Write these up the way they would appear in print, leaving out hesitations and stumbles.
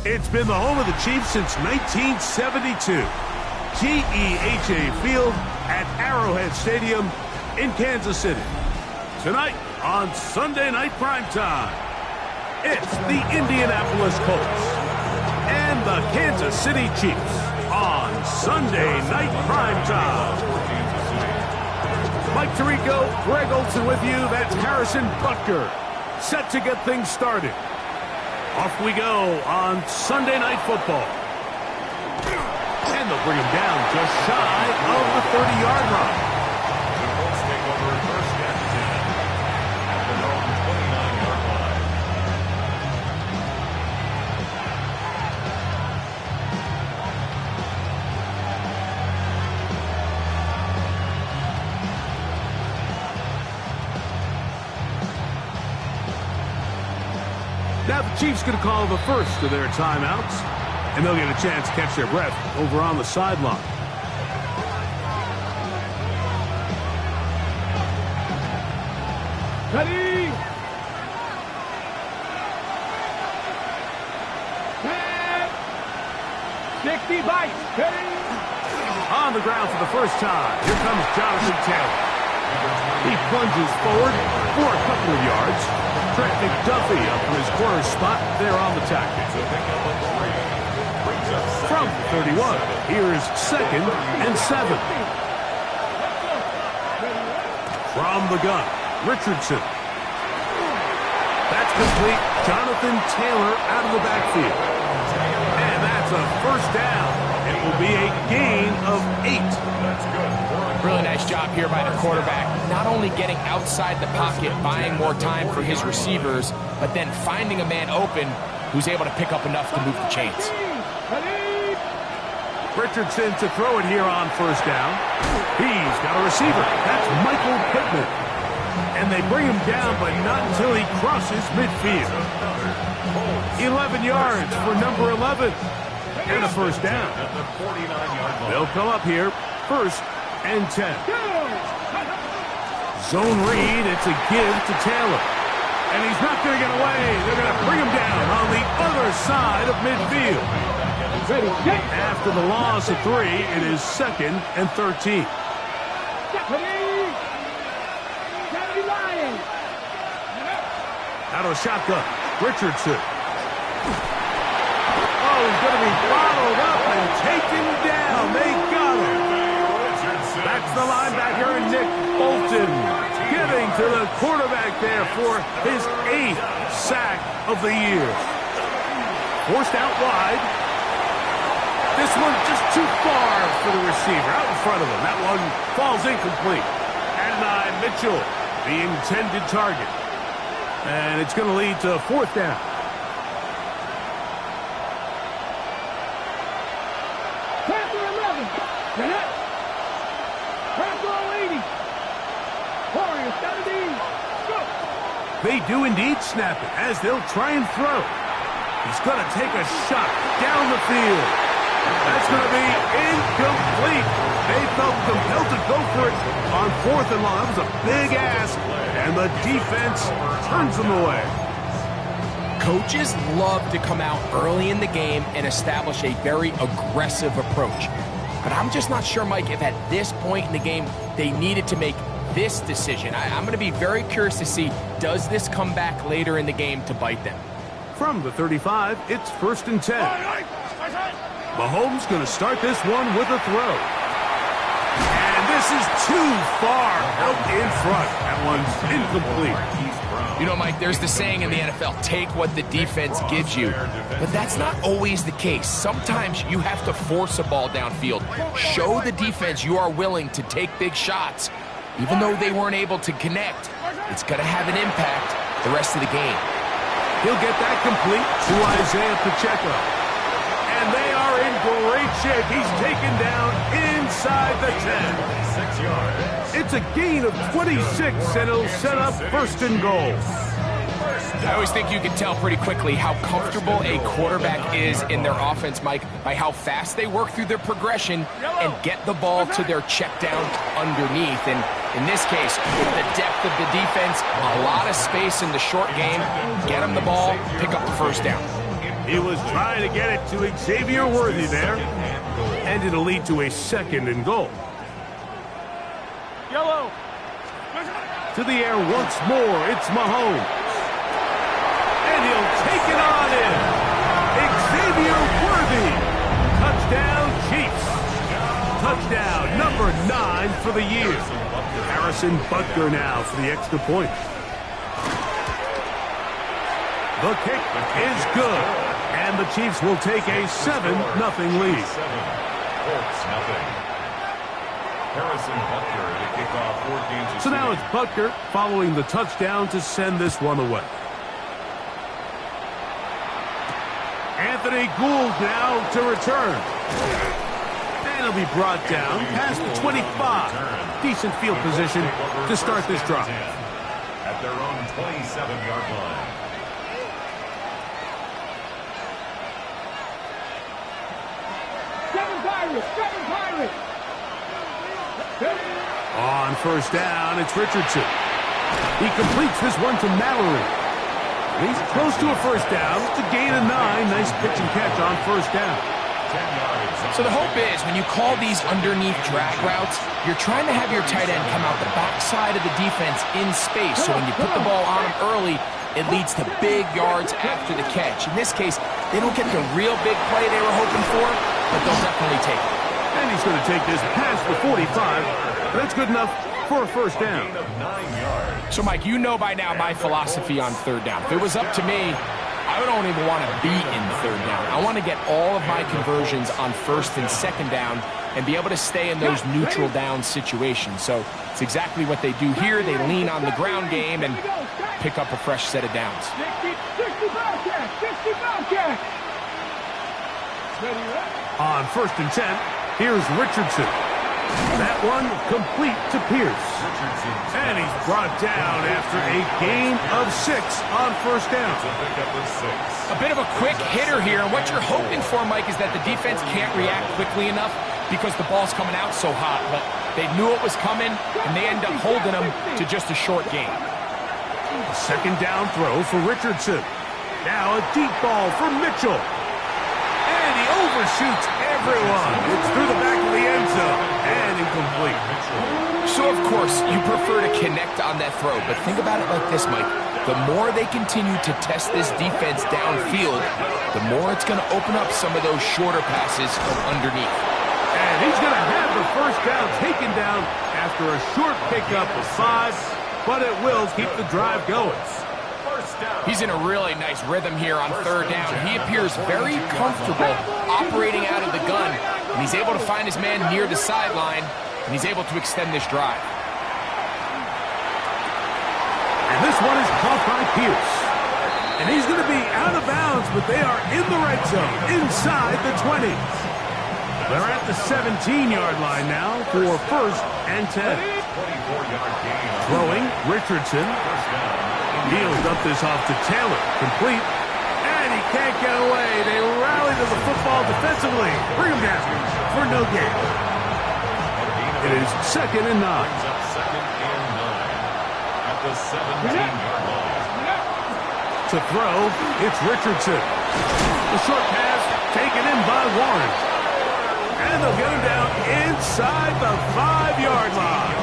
It's been the home of the Chiefs since 1972. GEHA Field at Arrowhead Stadium in Kansas City. Tonight on Sunday Night Primetime, it's the Indianapolis Colts and the Kansas City Chiefs on Sunday Night Primetime. Mike Tirico, Greg Olson with you. That's Harrison Butker, set to get things started. Off we go on Sunday Night Football. And they'll bring him down just shy of the 30-yard line. The Colts take over first and 10 at the own 29-yard line. Now the Chiefs going to call the first of their timeouts, and they'll get a chance to catch their breath over on the sideline. Ready? 10, 60 bites. Ready? On the ground for the first time, here comes Jonathan Taylor. He plunges forward for a couple of yards. Trent McDuffie up from his corner spot there on the tackle. From 31, here's 2nd and 7. From the gun, Richardson. That's complete. Jonathan Taylor out of the backfield. And that's a first down. It will be a gain of 8. That's good. Really nice job here by the quarterback. Not only getting outside the pocket, buying more time for his receivers, but then finding a man open who's able to pick up enough to move the chains. Richardson to throw it here on first down. He's got a receiver. That's Michael Pittman. And they bring him down, but not until he crosses midfield. 11 yards for number 11. And a first down. They'll come up here, 1st and 10. Zone read, it's a give to Taylor. And he's not going to get away. They're going to bring him down on the other side of midfield. After the loss of 3, it is 2nd and 13. Out of a shotgun, Richardson. Oh, he's going to be followed up and taken down. They got him. That's the linebacker, Nick Bolton, getting to the quarterback there for his 8th sack of the year. Forced out wide. This one just too far for the receiver, out in front of him. That one falls incomplete. Adonai Mitchell, the intended target. And it's going to lead to 4th down. They do indeed snap it as they'll try and throw. He's going to take a shot down the field. That's going to be incomplete. They felt compelled to go for it on 4th and long. That was a big ask, and the defense turns them away. Coaches love to come out early in the game and establish a very aggressive approach. But I'm just not sure, Mike, if at this point in the game they needed to make this decision. I'm going to be very curious to see, does this come back later in the game to bite them? From the 35, it's 1st and 10. Mahomes going to start this one with a throw. And this is too far out in front. That one's incomplete. You know, Mike, there's the saying in the NFL, take what the defense gives you. But that's not always the case. Sometimes you have to force a ball downfield. Show the defense you are willing to take big shots. Even though they weren't able to connect, it's going to have an impact the rest of the game. He'll get that complete to Isaiah Pacheco. And they are in great shape. He's taken down inside the 10. 6 yards. It's a gain of 26, and it'll set up 1st and goal. I always think you can tell pretty quickly how comfortable a quarterback is in their offense, Mike, by how fast they work through their progression and get the ball to their check down underneath. And in this case, with the depth of the defense, a lot of space in the short game, get them the ball, pick up the 1st down. He was trying to get it to Xavier Worthy there, and it'll lead to a 2nd and goal. Yellow. To the air once more, it's Mahomes. And he'll take it on in. Xavier Worthy. Touchdown, Chiefs. Touchdown, number 9 for the year. Harrison Butker now for the extra point. The kick is good. And the Chiefs will take a 7-0 lead. Colts, nothing. Harrison Butker to kick off 4 games. So now it's Butker following the touchdown to send this one away. Anthony Gould now to return. And he'll be brought down past the 25. Decent field position to start this drive. At their own 27-yard line. Seven Pirates. On 1st down, it's Richardson. He completes this one to Mallory. He's close to a 1st down. It's a gain of 9. Nice pitch and catch on 1st down. So the hope is when you call these underneath drag routes, you're trying to have your tight end come out the backside of the defense in space. So when you put the ball on him early, it leads to big yards after the catch. In this case, they don't get the real big play they were hoping for, but they'll definitely take it. And he's going to take this past the 45. That's good enough for a 1st down. So, Mike, you know by now my philosophy on 3rd down. If it was up to me, I don't even want to be in 3rd down. I want to get all of my conversions on 1st and 2nd down and be able to stay in those neutral down situations. So it's exactly what they do here. They lean on the ground game and pick up a fresh set of downs. 60 Bobcat. On 1st and 10, here's Richardson. That one complete to Pierce. And he's brought down after a gain of 6 on 1st down. A bit of a quick hitter here. And what you're hoping for, Mike, is that the defense can't react quickly enough because the ball's coming out so hot. But they knew it was coming, and they end up holding them to just a short gain. A 2nd down throw for Richardson. Now a deep ball for Mitchell. And he overshoots everyone. It's through the back of the end zone and incomplete. So, of course, you prefer to connect on that throw. But think about it like this, Mike. The more they continue to test this defense downfield, the more it's going to open up some of those shorter passes from underneath. And he's going to have the 1st down taken down after a short pickup of 5, but it will keep the drive going. He's in a really nice rhythm here on 3rd down. He appears very comfortable operating out of the gun, and he's able to find his man near the sideline, and he's able to extend this drive. And this one is caught by Pierce. And he's going to be out of bounds, but they are in the red zone, inside the 20. They're at the 17-yard line now for 1st and 10. 24-yard gain. Throwing, Richardson. Heels up this off to Taylor. Complete. And he can't get away. They rally to the football defensively. Bring him down for no gain. It is 2nd and 9. Brings up 2nd and 9 at the 17-yard line. To throw, it's Richardson. The short pass taken in by Warren. And they'll get him down inside the 5-yard line.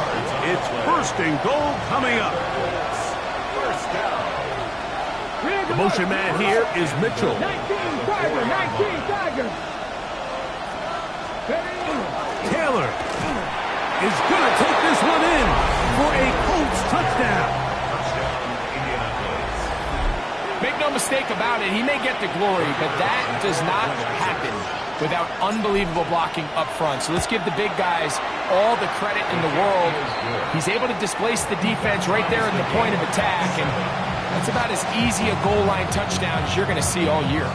It's 1st and goal coming up. First down. The motion man here is Mitchell. 19 Tiger, 19 Tiger. Taylor is going to take this one in for a Colts touchdown. Touchdown, Indianapolis. Make no mistake about it, he may get the glory, but that does not happen without unbelievable blocking up front. So let's give the big guys all the credit in the world. He's able to displace the defense right there at the point of attack, and that's about as easy a goal line touchdown as you're going to see all year.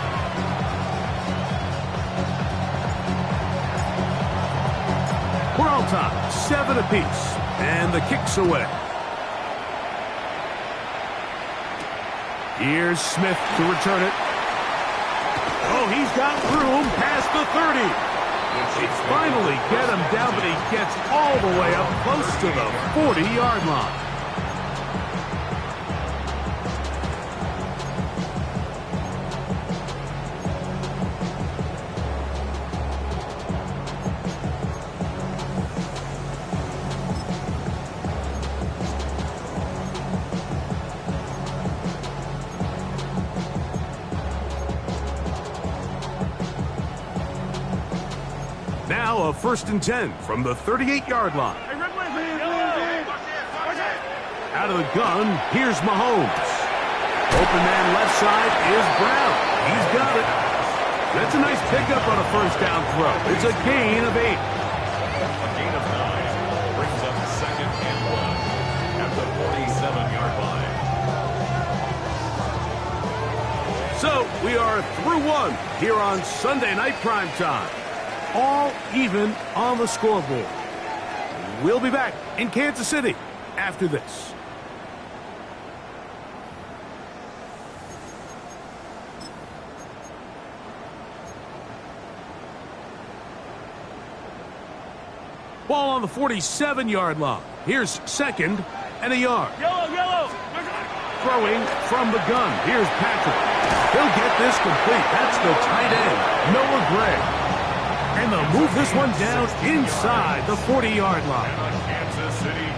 We're all tied, 7 apiece, and the kick's away. Here's Smith to return it. Oh, he's got room past the 30. It's finally get him down, but he gets all the way up close to the 40-yard line. Now a 1st and 10 from the 38-yard line. Out of the gun, here's Mahomes. Open man left side is Brown. He's got it. That's a nice pickup on a 1st down throw. It's a gain of 8. A gain of 9 brings up 2nd and 1 at the 47-yard line. So we are through 1 here on Sunday Night Primetime. All even on the scoreboard. We'll be back in Kansas City after this. Ball on the 47-yard line. Here's 2nd and a yard. Yellow. Throwing from the gun. Here's Patrick. He'll get this complete. That's the tight end, Noah Gray. And they'll move this one down inside the 40-yard line.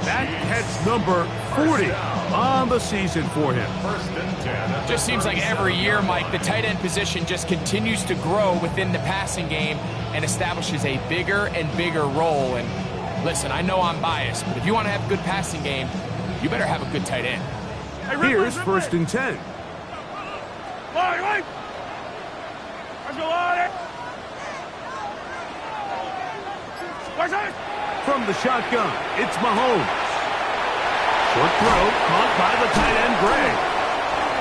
That catch number 40 on the season for him. 1st and 10. Just seems like every year, Mike, the tight end position just continues to grow within the passing game and establishes a bigger and bigger role. And listen, I know I'm biased, but if you want to have a good passing game, you better have a good tight end. Here's 1st and 10. From the shotgun, it's Mahomes. Short throw, caught by the tight end, Gray.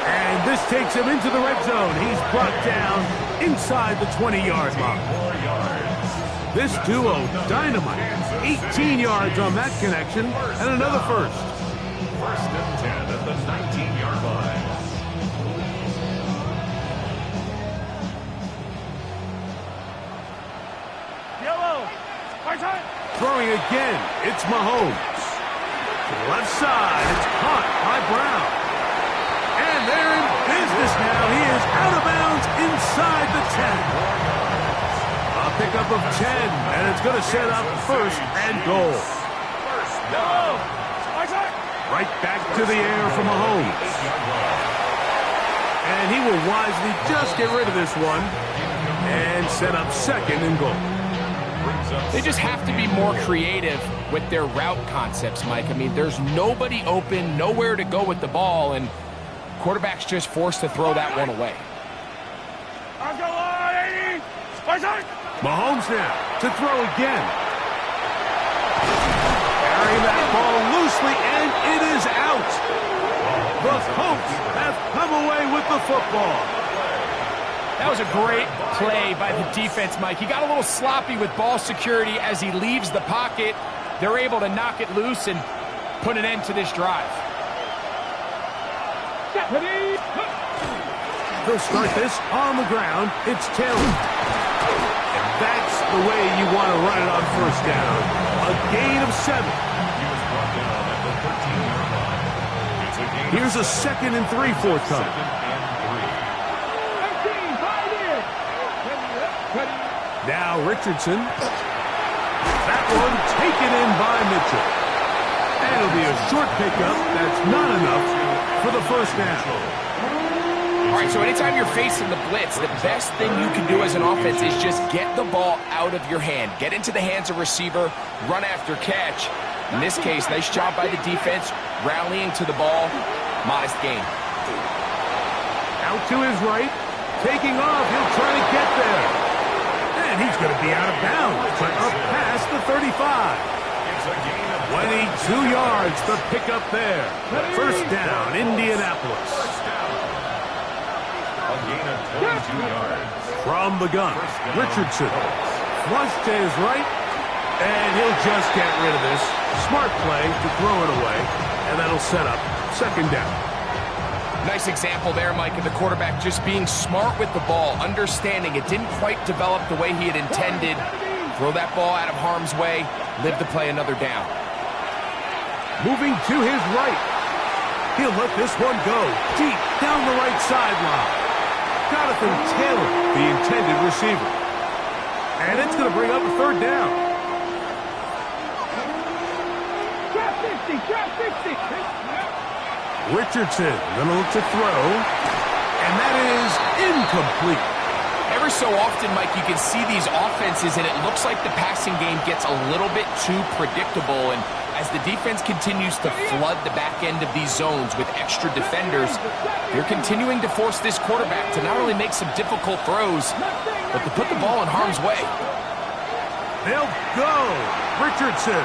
And this takes him into the red zone. He's brought down inside the 20-yard line. This duo, dynamite. 18 yards on that connection, and another 1st. 1st and 10 at the 19-yard line. Throwing again, it's Mahomes. To the left side, it's caught by Brown. And they're in business now. He is out of bounds inside the 10. A pickup of 10, and it's going to set up 1st and goal. Right back to the air for Mahomes. And he will wisely just get rid of this one and set up 2nd and goal. They just have to be more creative with their route concepts, Mike. I mean, there's nobody open, nowhere to go with the ball, and quarterback's just forced to throw that one away. Mahomes now to throw again. Carrying that ball loosely, and it is out. The Colts have come away with the football. That was a great play by the defense, Mike. He got a little sloppy with ball security as he leaves the pocket. They're able to knock it loose and put an end to this drive. They'll start this on the ground. It's Taylor. And that's the way you want to run it on first down. A gain of 7. He was brought down at the 13-yard line. It's a gain. Here's a 2nd and 3 forthcoming. 2nd and 3. Now Richardson. That one taken in by Mitchell. And it'll be a short pickup. That's not enough for the first down. All right, so anytime you're facing the blitz, the best thing you can do as an offense is just get the ball out of your hand. Get into the hands of receiver, run after catch. In this case, nice job by the defense, rallying to the ball. Modest gain. Out to his right. Taking off. He'll try to get there. And he's going to be out of bounds, but up past the 35. It's a gain of 22 yards, the pickup there. First down, Indianapolis. a gain of 22 yards. From the gun, Richardson. Flush to his right, and he'll just get rid of this. Smart play to throw it away, and that'll set up second down. Nice example there, Mike, of the quarterback just being smart with the ball, understanding it didn't quite develop the way he had intended. Throw that ball out of harm's way, live to play another down. Moving to his right. He'll let this one go deep down the right sideline. Jonathan Taylor, the intended receiver. And it's going to bring up a third down. Trap 60, trap 60. Richardson going to look to throw. And that is incomplete. Every so often, Mike, you can see these offenses, and it looks like the passing game gets a little bit too predictable. And as the defense continues to flood the back end of these zones with extra defenders, they're continuing to force this quarterback to not only make some difficult throws, but to put the ball in harm's way. They'll go. Richardson.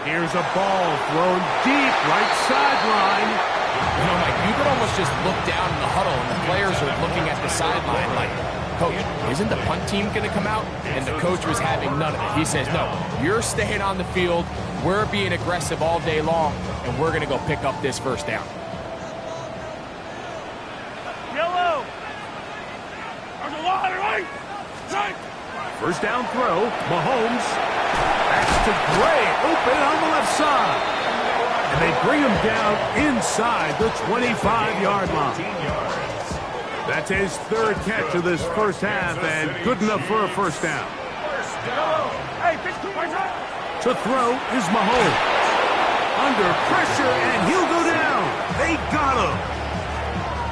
Here's a ball thrown deep right sideline. You know, Mike, you could almost just look down in the huddle, and the players are looking at the sideline like, Coach, isn't the punt team going to come out? And the coach was having none of it. He says, no, you're staying on the field. We're being aggressive all day long, and we're going to go pick up this first down. Yellow. First down throw. Mahomes. That's to Gray. Open on the left side. And they bring him down inside the 25-yard line. That's his third catch of this first half, and good enough for a first down. To throw is Mahomes. Under pressure, and he'll go down. They got him.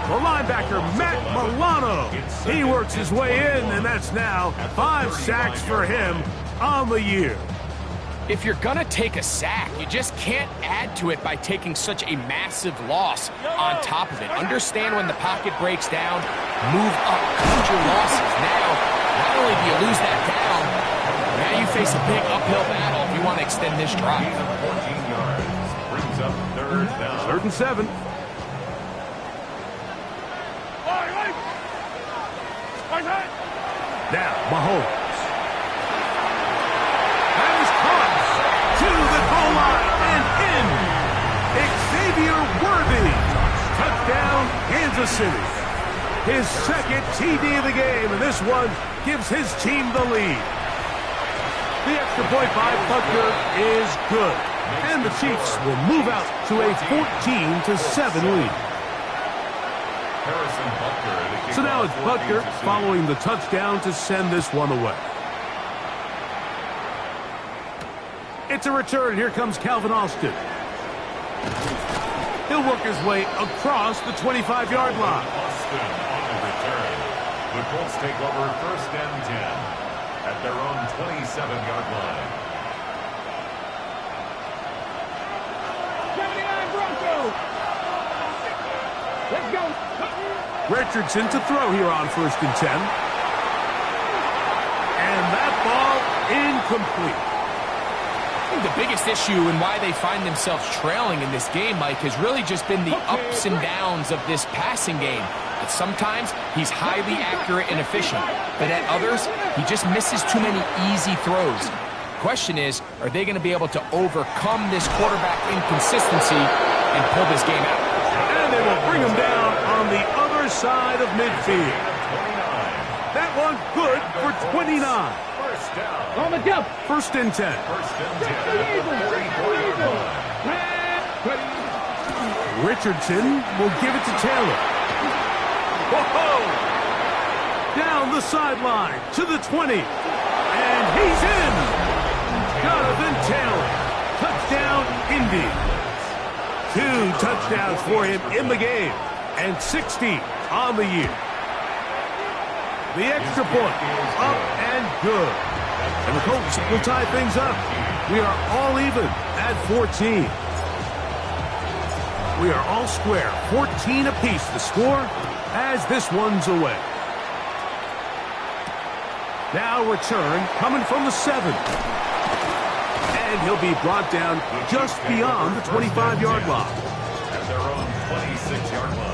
The linebacker, Matt Milano. He works his way in, and that's now 5 sacks for him on the year. If you're going to take a sack, you just can't add to it by taking such a massive loss on top of it. Understand when the pocket breaks down, move up, cut your losses. Now, not only do you lose that down, now you face a big uphill battle if you want to extend this drive. 14 yards. Brings up third down. 3rd and 7. Now, Mahomes. That is caught to the goal line and in. Xavier Worthy. Touchdown, Kansas City. His second TD of the game, and this one gives his team the lead. The extra point by Butker is good, and the Chiefs will move out to a 14-7 lead. So now it's Butker following the touchdown to send this one away. It's a return. Here comes Calvin Austin. He'll work his way across the 25-yard line. Austin on the return. The Colts take over 1st and 10 at their own 27-yard line. 79 Broncos. Let's go. Richardson to throw here on 1st and 10. And that ball incomplete. I think the biggest issue and why they find themselves trailing in this game, Mike, has really just been the ups and downs of this passing game. At sometimes, he's highly accurate and efficient, but at others, he just misses too many easy throws. The question is, are they going to be able to overcome this quarterback inconsistency and pull this game out? And they will bring him down on the other side of midfield. That one good for 29. First down. On the jump. First and 10. First and 10 at the 44-yard line. Richardson will give it to Taylor. Whoa! Down the sideline to the 20. And he's in. Jonathan Taylor. Touchdown, Indy. 2 touchdowns for him in the game. And 60 on the year. The extra point up and good. And the Colts will tie things up. We are all even at 14. We are all square. 14 apiece to score as this one's away. Now return coming from the 7. And he'll be brought down just beyond the 25-yard line. At their own 26-yard line.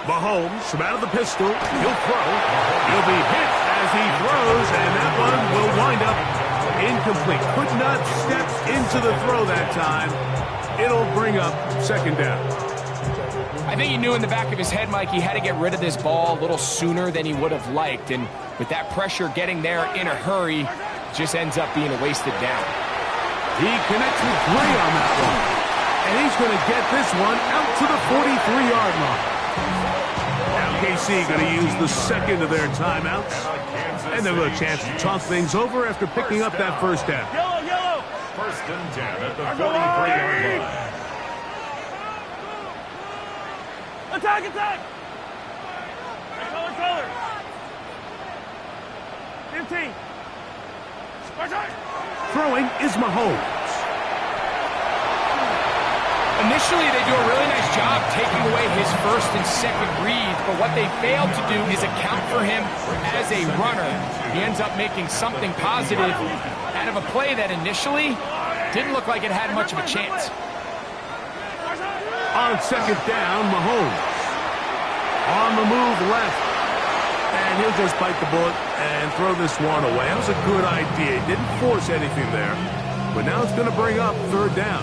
Mahomes from out of the pistol. He'll throw. He'll be hit as he throws, and that one will wind up incomplete. Could not step into the throw that time. It'll bring up second down. I think he knew in the back of his head, Mike, he had to get rid of this ball a little sooner than he would have liked. And with that pressure getting there in a hurry, just ends up being a wasted down. He connects with Gray on that one. And he's going to get this one out to the 43-yard line. Now KC going to use the second of their timeouts. And they'll have a chance to talk things over after picking up that first down. Yellow. First and 10 at the 43-yard line. Attack. Color. 15. Throwing is Mahomes. Initially, they do a really nice job taking away his first and second reads, but what they failed to do is account for him as a runner. He ends up making something positive out of a play that initially didn't look like it had much of a chance. On second down, Mahomes. On the move left. And he'll just bite the bullet and throw this one away. That was a good idea. He didn't force anything there. But now it's going to bring up third down.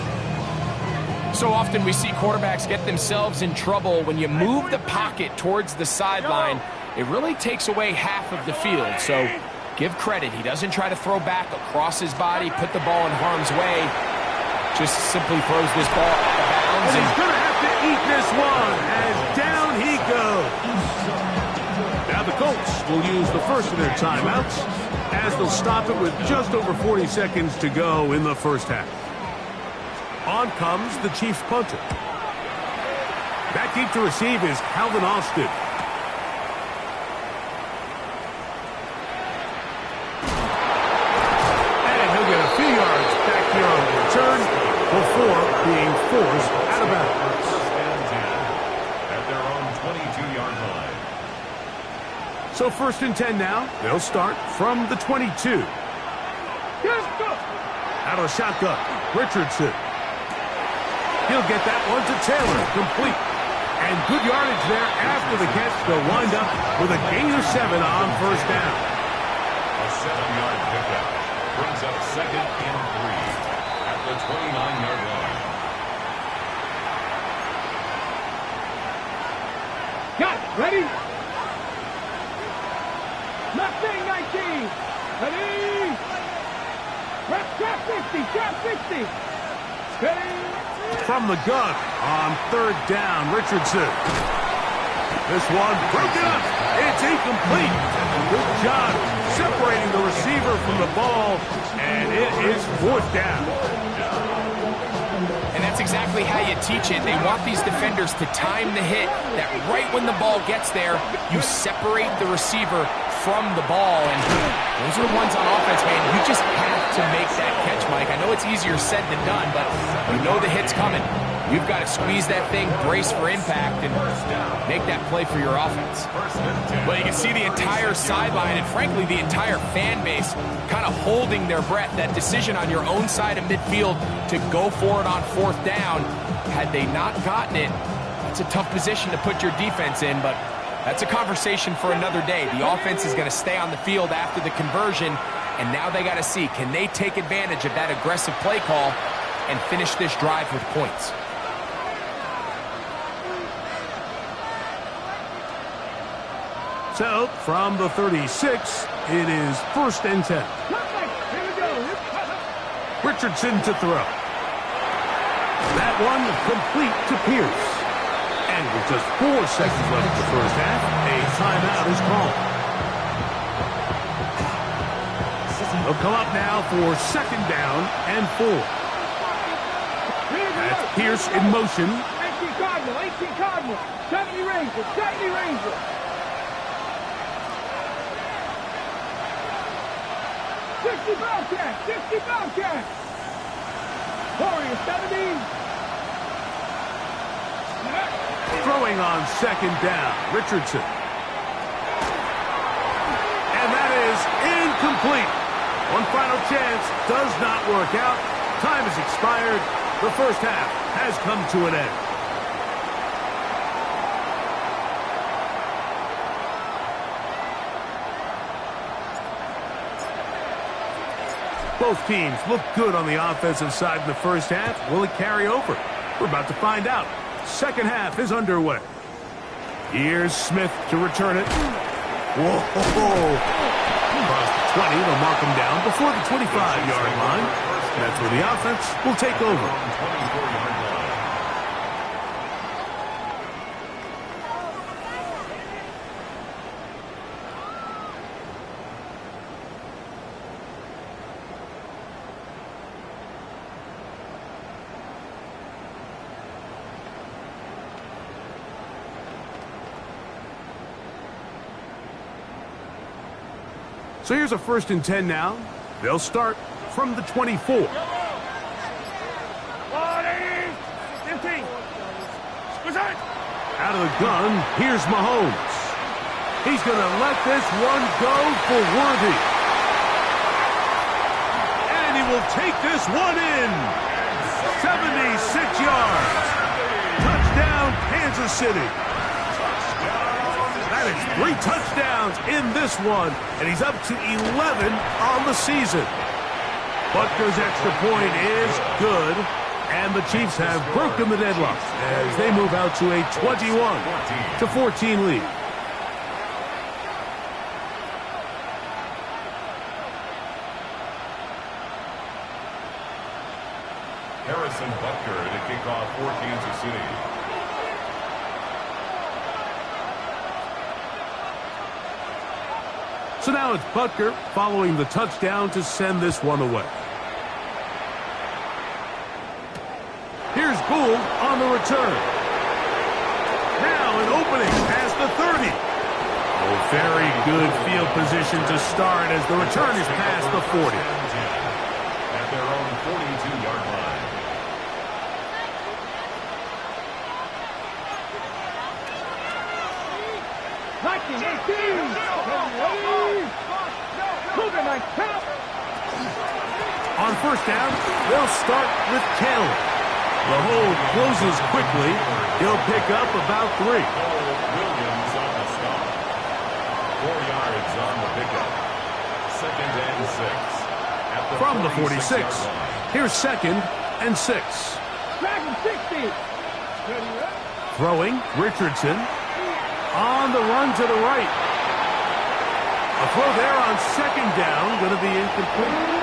So often we see quarterbacks get themselves in trouble when you move the pocket towards the sideline. It really takes away half of the field. So give credit. He doesn't try to throw back across his body, put the ball in harm's way. Just simply throws this ball out of bounds. And he's going to have to eat this one as down he goes. Now the Colts will use the first of their timeouts as they'll stop it with just over 40 seconds to go in the first half. On comes the Chiefs punter. Back deep to receive is Calvin Austin. And he'll get a few yards back here on the return before being forced out of bounds. First and 10 at their own 22-yard line. So first and 10 now. They'll start from the 22. Out of the shotgun, Richardson. He'll get that one to Taylor, complete. And good yardage there after the catch. They'll wind up with a gain of 7 on first down. A 7-yard pickup brings up second and 3 at the 29-yard line. Got it. Ready? Nothing, 19. Ready? Trap 50. Ready? From the gun on third down, Richardson. This one broken up. It's incomplete. Good job separating the receiver from the ball, and it is fourth down. And that's exactly how you teach it. They want these defenders to time the hit, that right when the ball gets there, you separate the receiver from the ball. And those are the ones on offense, man. You just have to make that catch, Mike. I know it's easier said than done, but you know the hit's coming. You've got to squeeze that thing, brace for impact, and make that play for your offense. Well, you can see the entire sideline and, frankly, the entire fan base kind of holding their breath. That decision on your own side of midfield to go for it on 4th down, had they not gotten it, it's a tough position to put your defense in, but that's a conversation for another day. The offense is going to stay on the field after the conversion, and now they got to see, can they take advantage of that aggressive play call and finish this drive with points? So, from the 36, it is 1st and 10. Here we go. Richardson to throw. That one complete to Pierce. And with just 4 seconds left in the first half, a timeout is called. They'll come up now for 2nd down and 4. That's Pierce in motion. 18 Cardinal. 70 Ranger. 60 Bobcat. Warrior 70. Throwing on 2nd down, Richardson. And that is incomplete. One final chance does not work out. Time has expired. The first half has come to an end. Both teams look good on the offensive side in the first half. Will it carry over? We're about to find out. Second half is underway. Here's Smith to return it. Whoa! Across the 20, they'll mark him down before the 25-yard line. That's where the offense will take over. So here's a 1st and 10 now. They'll start from the 24. Out of the gun, here's Mahomes. He's going to let this one go for Worthy. And he will take this one in. 76 yards. Touchdown, Kansas City. That is 3 touchdowns in this one, and he's up to 11 on the season. Butker's extra point is good, and the Chiefs have broken the deadlock as they move out to a 21-14 lead. Harrison Butker to kick off for Kansas City. So now it's Butker following the touchdown to send this one away. Here's Gould on the return. Now an opening past the 30. Oh, very good field position to start as the return is past the 40. At their own 42-yard line. On 1st down, they'll start with Kell. The hole closes quickly. He'll pick up about 3. Williams on the stop. 4 yards on the pickup. 2nd and 6. At the From the 46, here's 2nd and 6. Dragon 60. Throwing, Richardson. On the run to the right. A throw there on 2nd down, going to be incomplete.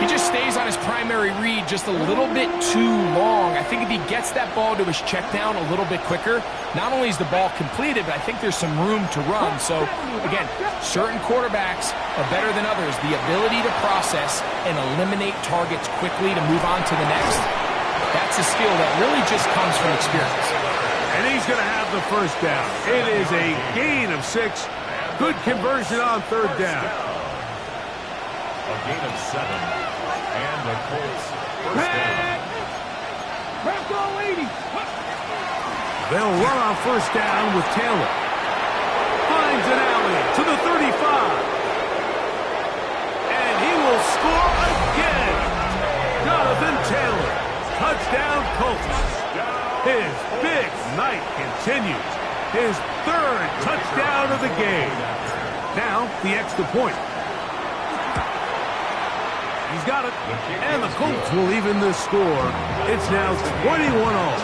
He just stays on his primary read just a little bit too long. I think if he gets that ball to his check down a little bit quicker, not only is the ball completed, but I think there's some room to run. So, again, certain quarterbacks are better than others. The ability to process and eliminate targets quickly to move on to the next, that's a skill that really just comes from experience. And he's going to have the 1st down. It is a gain of 6. Good conversion on 3rd down. A gain of 7. And the Colts 1st down. Press all 80. They'll run on first down with Taylor. Finds an alley to the 35. And he will score again. Jonathan Taylor. Touchdown Colts. His big night continues. His third touchdown of the game. Now, the extra point. He's got it. And the Colts will even this score. It's now 21-all.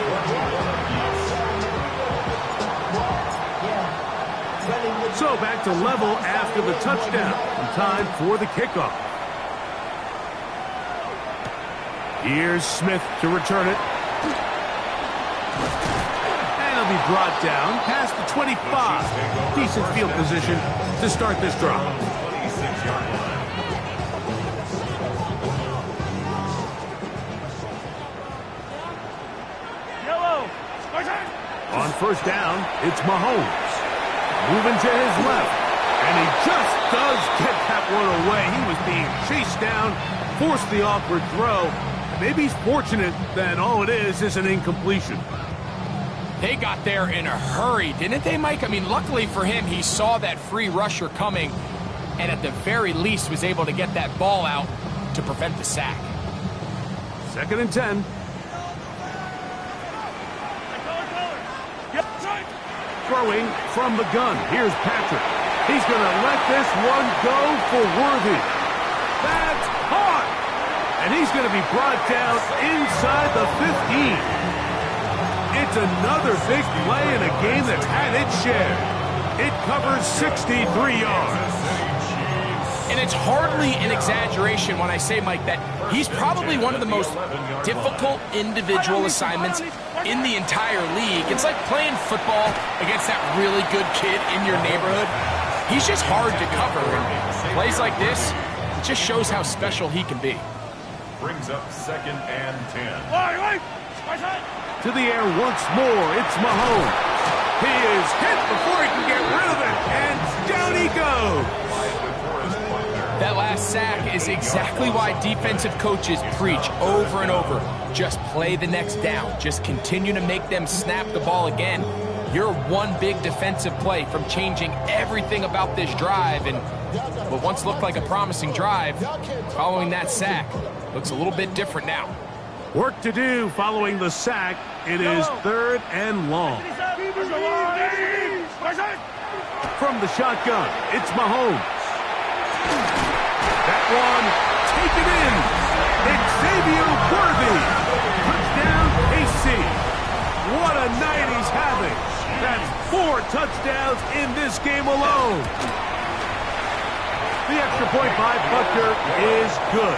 So back to level after the touchdown. And time for the kickoff. Here's Smith to return it. And he'll be brought down past the 25. Decent field position to start this drive. 26-yard line. On first down, it's Mahomes. Moving to his left. And he just does get that one away. He was being chased down, forced the awkward throw. Maybe he's fortunate that all it is an incompletion. They got there in a hurry, didn't they, Mike? I mean, luckily for him, he saw that free rusher coming and at the very least was able to get that ball out to prevent the sack. 2nd and 10. Throwing from the gun. Here's Patrick. He's going to let this one go for Worthy. That's hard. And he's going to be brought down inside the 15. It's another big play in a game that's had its share. It covers 63 yards. And it's hardly an exaggeration when I say, Mike, that he's probably one of the most difficult individual assignments in the entire league. It's like playing football against that really good kid in your neighborhood. He's just hard to cover. And plays like this, it just shows how special he can be. Brings up 2nd and 10. To the air once more, it's Mahomes. He is hit before he can get rid of it, and down he goes. That last sack is exactly why defensive coaches preach over and over. Just play the next down. Just continue to make them snap the ball again. You're one big defensive play from changing everything about this drive. And what once looked like a promising drive, following that sack, looks a little bit different now. Work to do following the sack. It is 3rd and long. From the shotgun, it's Mahomes. That one taken in. Xavier Worthy. Touchdown, KC. What a night he's having. That's 4 touchdowns in this game alone. The extra point by Butker is good.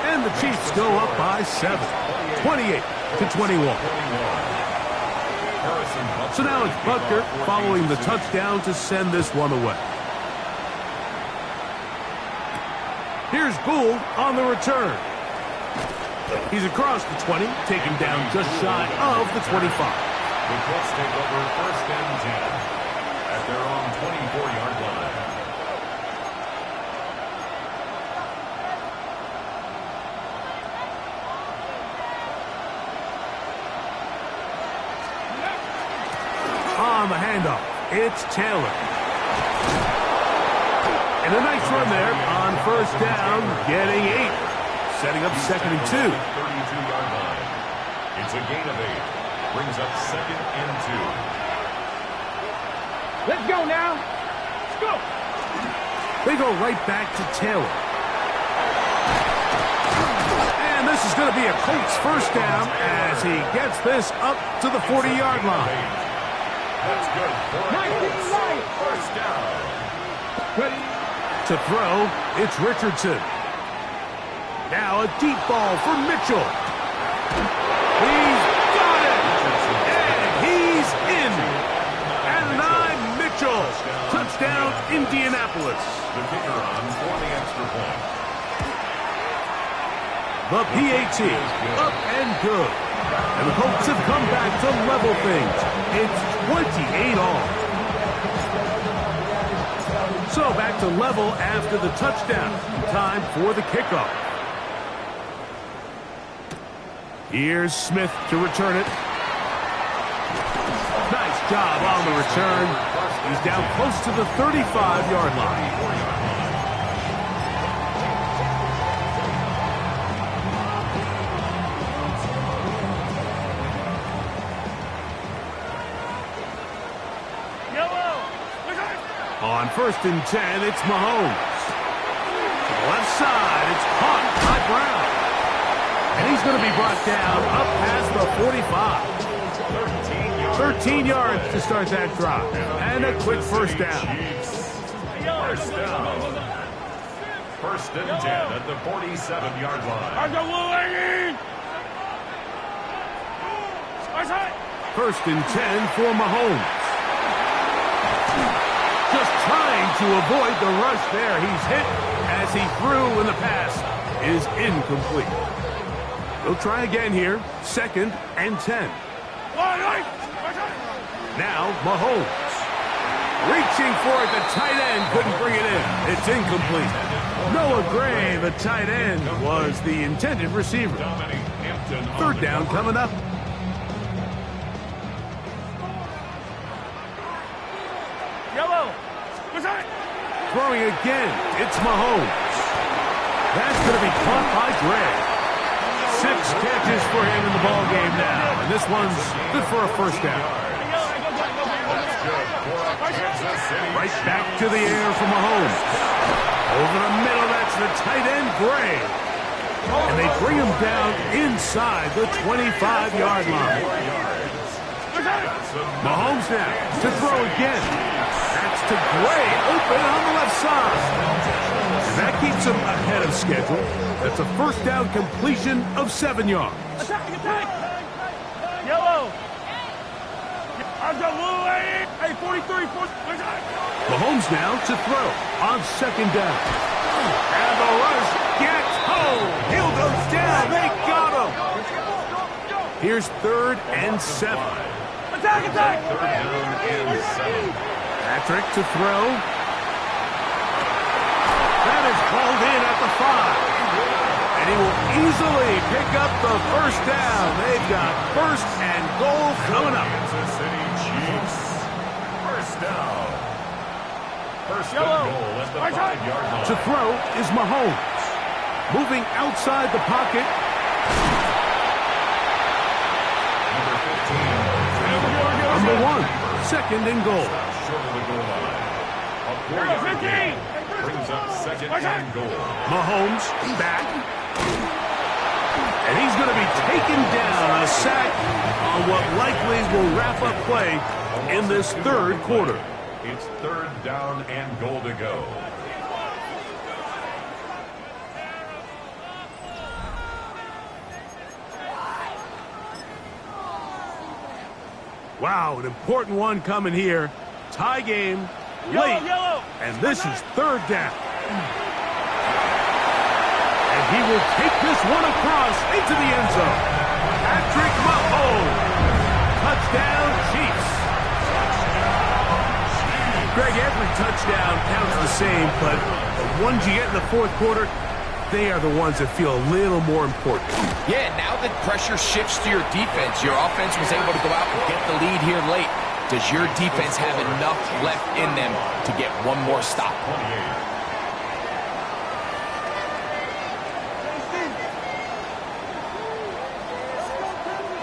And the Chiefs go up by 7. 28-21. So now it's Butker following the touchdown to send this one away. Here's Gould on the return. He's across the 20, taken down just shy of the 25. The Colts take over 1st and 10 at their own 24-yard line. On the handoff, it's Taylor. And a nice run there on first down, getting 8. Setting up 2nd and 2. 32-yard line. It's a gain of 8. Brings up 2nd and 2. Let's go now. Let's go. They go right back to Taylor. And this is going to be a Colts first down as he gets this up to the 40-yard line. That's good for a Colts. First down. Ready. To throw, it's Richardson. Now a deep ball for Mitchell. He's got it! And he's in! Adonai Mitchell. Touchdown, Indianapolis. The kicker on for the extra point. The PAT, up and good. And the Colts have come back to level things. It's 28-all. So back to level after the touchdown. Time for the kickoff. Here's Smith to return it. Nice job on the return. He's down close to the 35-yard line. On 1st and 10, it's Mahomes. To the left side, it's caught by Brown. And he's going to be brought down up past the 45. 13 yards to start that drive. And a quick first down. First down. 1st and 10 at the 47-yard line. 1st and 10 for Mahomes. Just trying to avoid the rush there. He's hit as he threw when the pass is incomplete. They'll try again here. 2nd and 10. Now Mahomes. Reaching for it. The tight end couldn't bring it in. It's incomplete. Noah Gray, the tight end, was the intended receiver. 3rd down coming up. Throwing again, it's Mahomes. That's going to be caught by Gray. 6 catches for him in the ball game now, and this one's good for a first down. Right back to the air for Mahomes. Over the middle, that's the tight end, Gray. And they bring him down inside the 25-yard line. Mahomes now to throw again. That's to Gray, open on the left side. And that keeps him ahead of schedule. That's a first down completion of 7 yards. Yellow. I've got little hey, 43. Mahomes now to throw on 2nd down. And the rush gets home. Hill goes down. They got him. Here's 3rd and 7. Attack! 3rd down and 7. Patrick to throw. That is called in at the 5. And he will easily pick up the first down. They've got 1st and goal coming up. Kansas City Chiefs. First down. 1st and goal at the 5-yard line. To throw is Mahomes. Moving outside the pocket. Number 1. 2nd and goal. Short of the goal line. A 4-yard gain brings up 2nd and goal. Mahomes back. And he's going to be taken down. A sack on what likely will wrap up play in this 3rd quarter. It's 3rd down and goal to go. Wow, an important one coming here. Tie game, late, and this is 3rd down. And he will take this one across into the end zone. Patrick Mahomes. Touchdown, Chiefs. Greg, every touchdown counts the same, but the ones you get in the 4th quarter, they are the ones that feel a little more important. Yeah, now that pressure shifts to your defense, your offense was able to go out and get the lead here late. Does your defense have enough left in them to get one more stop? 28.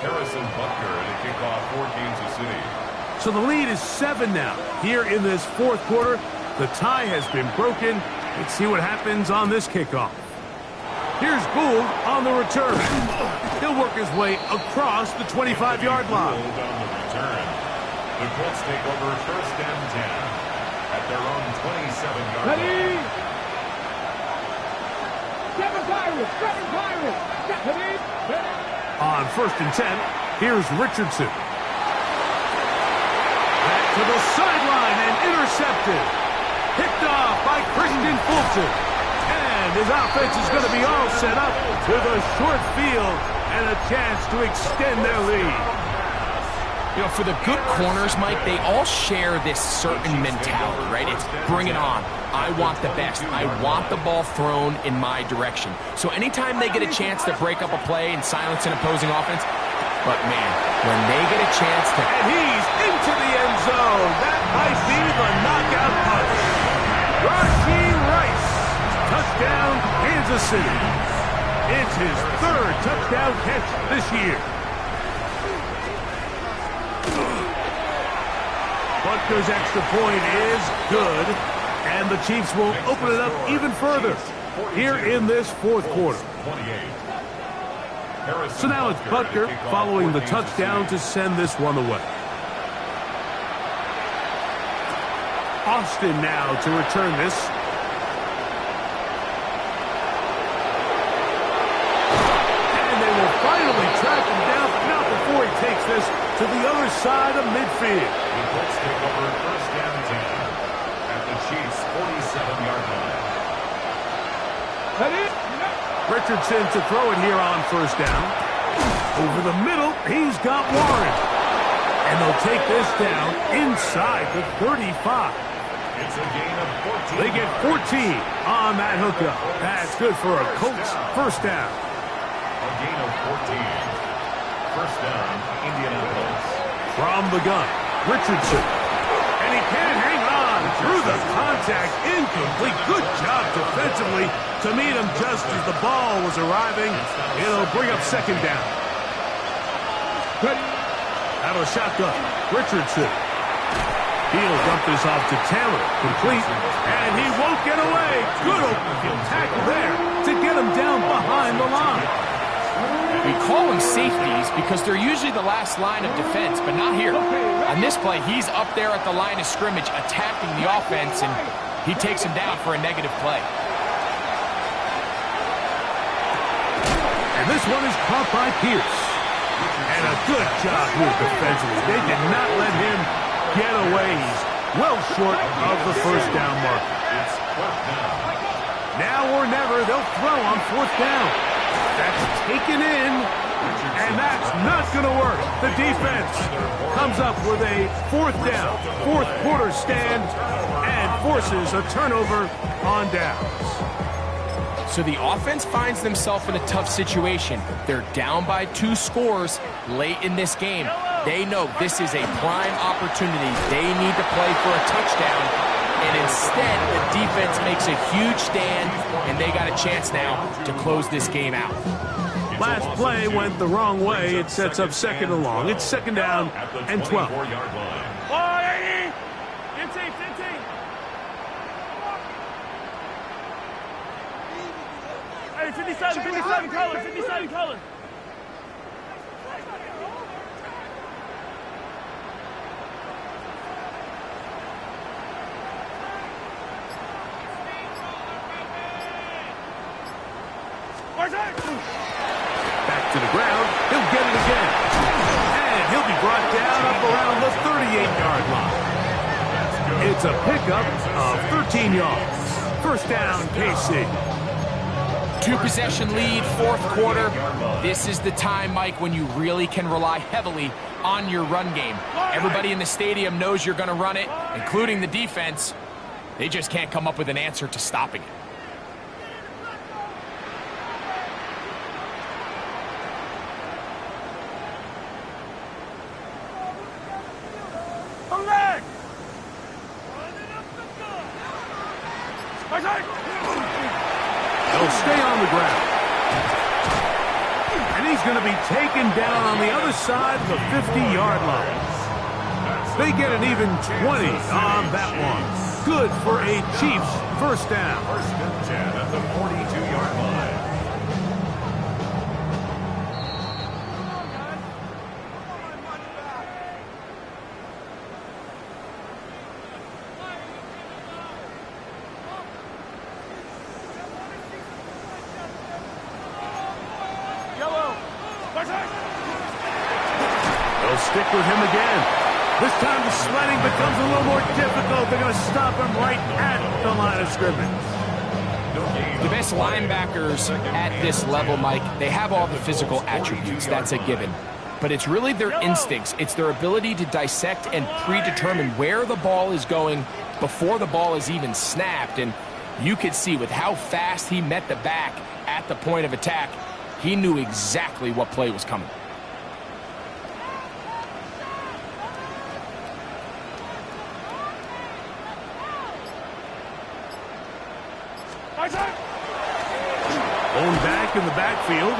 Harrison Butker to kick off for Kansas City. So the lead is 7 now. Here in this 4th quarter, the tie has been broken. Let's see what happens on this kickoff. Here's Gould on the return. He'll work his way across the 25-yard line. Gould on the return. The Colts take over 1st and 10 at their own 27-yard line. Ready? Seven Pirates. Ready? On 1st and 10, here's Richardson. Back to the sideline and intercepted. Picked off by Christian Fulton. And his offense is going to be all set up with a short field and a chance to extend their lead. You know, for the good corners, Mike, they all share this certain mentality, right? It's bring it on. I want the best. I want the ball thrown in my direction. So anytime they get a chance to break up a play and silence an opposing offense, but man, when they get a chance to... And he's into the end zone. That might be the knockout punch. Rashee Rice. Touchdown, Kansas City. It's his third touchdown catch this year. Butker's extra point is good, and the Chiefs will open it up even further here in this fourth quarter. So now it's Butker following the touchdown to send this one away. Austin now to return this. And they will finally track him down, but not before he takes this to the other side of midfield. The Colts take over first and 10 at the Chiefs' 47-yard line. Richardson to throw it here on first down. Over the middle, he's got Warren. And they'll take this down inside the 35. It's a gain of 14. They get 14 on that hookup. That's good for a Colts first down. A gain of 14. First down, Indianapolis. From the gun, Richardson. And he can't hang on through the contact. Incomplete. Good job defensively to meet him just as the ball was arriving. It'll bring up second down. Out of a shotgun, Richardson. He'll dump this off to Taylor. Complete. And he won't get away. Good open field tackle there to get him down behind the line. We call them safeties because they're usually the last line of defense, but not here. On this play, he's up there at the line of scrimmage attacking the offense, and he takes him down for a negative play. And this one is caught by Pierce. And a good job here defensively. They did not let him get away. He's well short of the first down mark. It's fourth down. Now or never, they'll throw on fourth down. That's taken in, and that's not going to work. The defense comes up with a fourth down, fourth quarter stand, and forces a turnover on downs. So the offense finds themselves in a tough situation. They're down by 2 scores late in this game. They know this is a prime opportunity. They need to play for a touchdown. And instead, the defense makes a huge stand, and they got a chance now to close this game out. Last play went the wrong way. It sets up second and long. It's second down and 12. 24-yard line. Hey, 57 color, 57 color. Back to the ground. He'll get it again. And he'll be brought down up around the 38-yard line. It's a pickup of 13 yards. First down, KC. 2-possession lead, fourth quarter. This is the time, Mike, when you really can rely heavily on your run game. Everybody in the stadium knows you're going to run it, including the defense. They just can't come up with an answer to stopping it. They'll stay on the ground. And he's going to be taken down on the other side of the 50-yard line. They get an even 20 on that one. Good for a Chiefs first down. First and 10 at the 42-yard line. They'll stick with him again. This time the sledding becomes a little more difficult. They're going to stop him right at the line of scrimmage. The best linebackers at this level, Mike, they have all the physical attributes. That's a given. but it's really their instincts. It's their ability to dissect and predetermine where the ball is going before the ball is even snapped. And you could see with how fast he met the back at the point of attack, he knew exactly what play was coming. Going back in the backfield.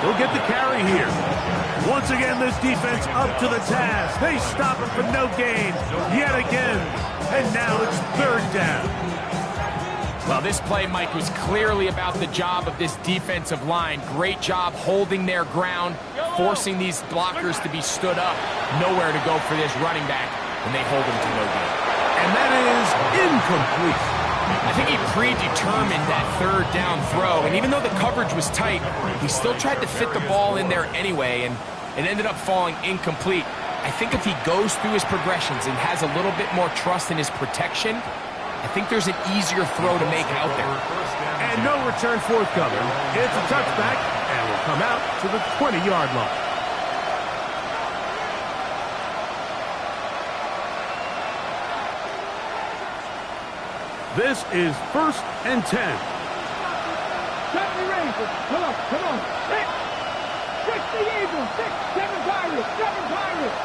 He'll get the carry here. Once again, this defense up to the task. They stop it for no gain yet again. And now it's third down. Well, this play, Mike, was clearly about the job of this defensive line. Great job holding their ground, forcing these blockers to be stood up. Nowhere to go for this running back, and they hold him to no gain. And that is incomplete. I think he predetermined that third down throw, and even though the coverage was tight, he still tried to fit the ball in there anyway, and it ended up falling incomplete. I think if he goes through his progressions and has a little bit more trust in his protection, I think there's an easier throw to make out there. And no return forthcoming. It's a touchback, and will come out to the 20-yard line. This is 1st and 10. Shut the Rangers. Come on. 6 the Eagles. 7 Pirates. 7 Pirates.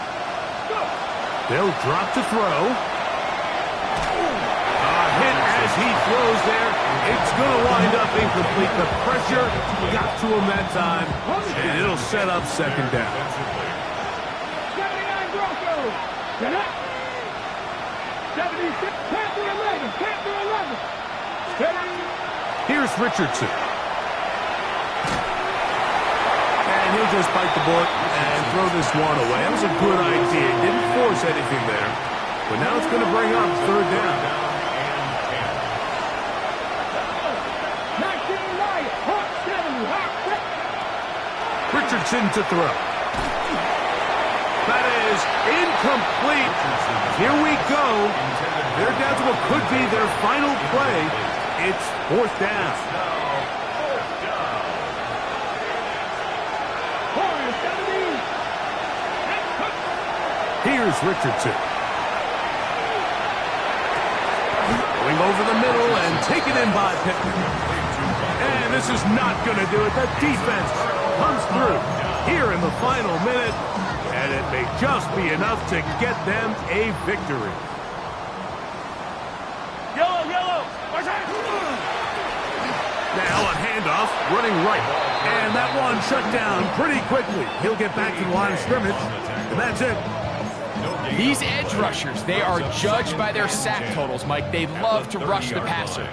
Go. They'll drop to throw. Hit as he throws there. It's going to wind up incomplete. The pressure got to him that time, and it'll set up second down. 79 Broncos. Get up. 76. Panther 11. Panther 11. Here's Richardson. And he'll just bite the bullet and throw this one away. That was a good idea. Didn't force anything there. But now it's going to bring up third down. Richardson to throw. That is incomplete. Here we go. They're down to what could be their final play. It's fourth down. Here's Richardson. Going over the middle and taken in by Pittman. And this is not going to do it. The defense comes through here in the final minute. And it may just be enough to get them a victory. Yellow. Now a handoff, running right. And that one shut down pretty quickly. He'll get back to the line of scrimmage. And that's it. These edge rushers, they are judged by their sack totals, Mike. They love to rush the passer.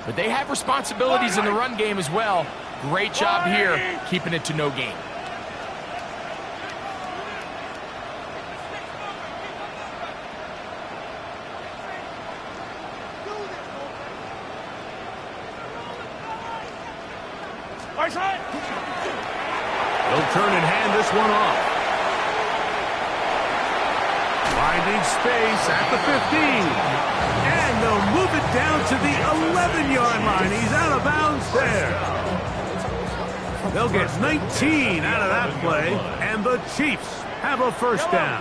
But they have responsibilities in the run game as well. Great job here, keeping it to no gain. They'll turn and hand this one off. Finding space at the 15. And they'll move it down to the 11-yard line. He's out of bounds there. They'll get 19 out of that play, and the Chiefs have a first down.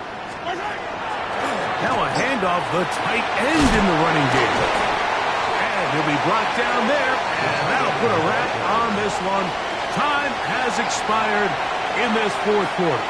Now a handoff, the tight end in the running game. And he'll be brought down there, and that'll put a wrap on this one. Time has expired in this fourth quarter.